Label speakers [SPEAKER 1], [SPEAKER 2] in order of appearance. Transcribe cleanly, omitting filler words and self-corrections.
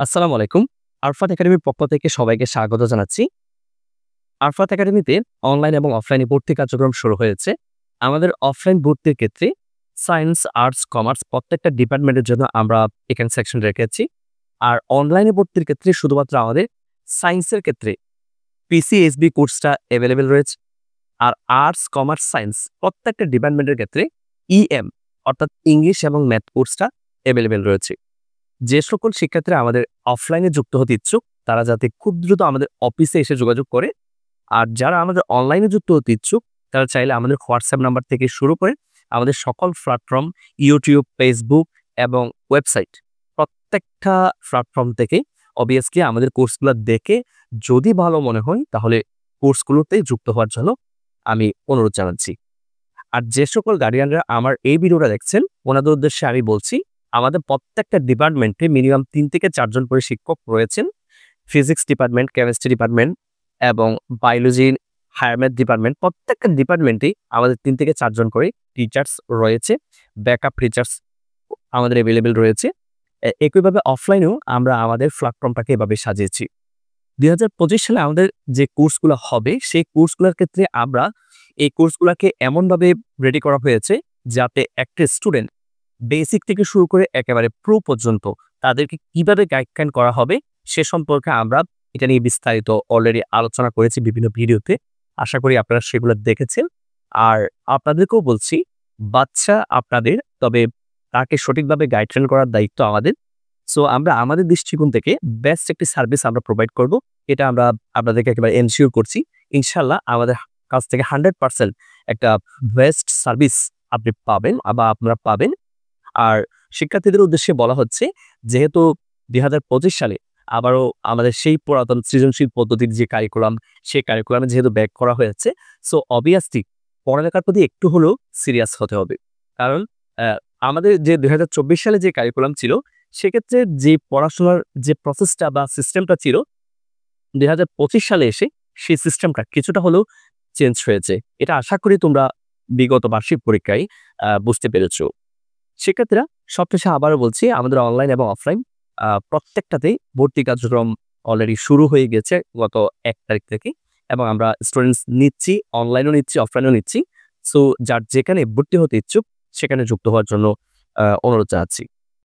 [SPEAKER 1] আসসালামু আলাইকুম। আরফাত একাডেমির পক্ষ থেকে সবাইকে স্বাগত জানাচ্ছি। আরফাত একাডেমিতে অনলাইন এবং অফলাইনে ভর্তি কার্যক্রম শুরু হয়েছে। আমাদের অফলাইন ভর্তির ক্ষেত্রে সায়েন্স, আর্টস, কমার্স প্রত্যেকটা ডিপার্টমেন্টের জন্য আমরা এখানে সেকশন রেখেছি। আর অনলাইনে ভর্তির ক্ষেত্রে শুধুমাত্র আমাদের সায়েন্সের ক্ষেত্রে পিসিএসবি কোর্সটা এভেইলেবল রয়েছে। আর আর্টস, কমার্স, সায়েন্স প্রত্যেকটা ডিপার্টমেন্টের ক্ষেত্রে ইএম অর্থাৎ ইংলিশ এবং ম্যাথ কোর্সটা এভেইলেবল রয়েছে। যে সকল শিক্ষার্থীরা আমাদের অফলাইনে যুক্ত হতে ইচ্ছুক, তারা যাতে খুব দ্রুত আমাদের অফিসে এসে যোগাযোগ করে। আর যারা আমাদের অনলাইনে যুক্ত হতে ইচ্ছুক, তারা চাইলে আমাদের হোয়াটসঅ্যাপ নাম্বার থেকে শুরু করে আমাদের সকল প্ল্যাটফর্ম ইউটিউব, ফেসবুক এবং ওয়েবসাইট প্রত্যেকটা প্ল্যাটফর্ম থেকে অবভিয়াসলি আমাদের কোর্সগুলো দেখে যদি ভালো মনে হয় তাহলে কোর্সগুলোতে যুক্ত হওয়ার জন্য আমি অনুরোধ জানাচ্ছি। আর যে সকল গার্ডিয়ানরা আমার এই ভিডিওটা দেখছেন, ওনাদের উদ্দেশ্যে আমি বলছি, আমাদের প্রত্যেকটা ডিপার্টমেন্টে মিনিমাম ৩ থেকে ৪ জন করে শিক্ষক রয়েছেন। ফিজিক্স ডিপার্টমেন্ট, কেমিস্ট্রি ডিপার্টমেন্ট এবং বায়োলজি, হায়ার ম্যাথ ডিপার্টমেন্ট প্রত্যেকটা ডিপার্টমেন্টেই আমাদের ৩ থেকে ৪ জন করে টিচার্স রয়েছে। ব্যাকআপ টিচার্স আমাদের এভেইলেবল রয়েছে। একইভাবে অফলাইনেও আমরা আমাদের প্ল্যাটফর্মটাকে এভাবে সাজিয়েছি। ২০২৫ সালে আমাদের যে কোর্সগুলো হবে, সেই কোর্সগুলোর ক্ষেত্রে আমরা এই কোর্সগুলোকে এমনভাবে রেডি করা হয়েছে যাতে একটা স্টুডেন্ট বেসিক থেকে শুরু করে একেবারে প্রো পর্যন্ত তাদেরকে কিভাবে গাইডলাইন করা হবে সে সম্পর্কে আমরা এটা নিয়ে বিস্তারিত অলরেডি আলোচনা করেছি বিভিন্ন ভিডিওতে। আশা করি আপনারা সেগুলো দেখেছেন। আর আপনাদেরকেও বলছি, বাচ্চা আপনাদের, তবে তাকে সঠিকভাবে গাইডলাইন করার দায়িত্ব আমাদের। সো আমরা আমাদের দৃষ্টিকোণ থেকে বেস্ট একটি সার্ভিস আমরা প্রোভাইড করব। এটা আমরা আপনাদেরকে একেবারে এনশিওর করছি। ইনশাআল্লাহ আমাদের কাছ থেকে 100% একটা বেস্ট সার্ভিস আপনি পাবেন বা আপনারা পাবেন। আর শিক্ষার্থীদের উদ্দেশ্যে বলা হচ্ছে, যেহেতু ২০২৫ সালে আবারও আমাদের সেই পুরাতন সৃজনশীল পদ্ধতির যে কারিকুলাম, সেই কারিকুলামে যেহেতু ব্যাক করা হয়েছে, সো অবভিয়াসলি পড়ালেখার প্রতি একটু হলেও সিরিয়াস হতে হবে। কারণ আমাদের যে ২০২৪ সালে যে কারিকুলাম ছিল, সেক্ষেত্রে যে পড়াশোনার যে প্রসেসটা বা সিস্টেমটা ছিল, ২০২৫ সালে এসে সেই সিস্টেমটা কিছুটা হলেও চেঞ্জ হয়েছে। এটা আশা করি তোমরা বিগত বার্ষিক পরীক্ষায় বুঝতে পেরেছো। শিক্ষার্থীরা, সবশেষে আবারও বলছি, আমাদের অনলাইন এবং অফলাইন প্রত্যেকটাতেই ভর্তি কার্যক্রম অলরেডি শুরু হয়ে গেছে গত ১ তারিখ থেকে, এবং আমরা স্টুডেন্টস নিচ্ছি, অনলাইনও নিচ্ছি, অফলাইনও নিচ্ছি। সো যার যেখানে ভর্তি হতে ইচ্ছুক সেখানে যুক্ত হওয়ার জন্য অনুরোধ জানাচ্ছি।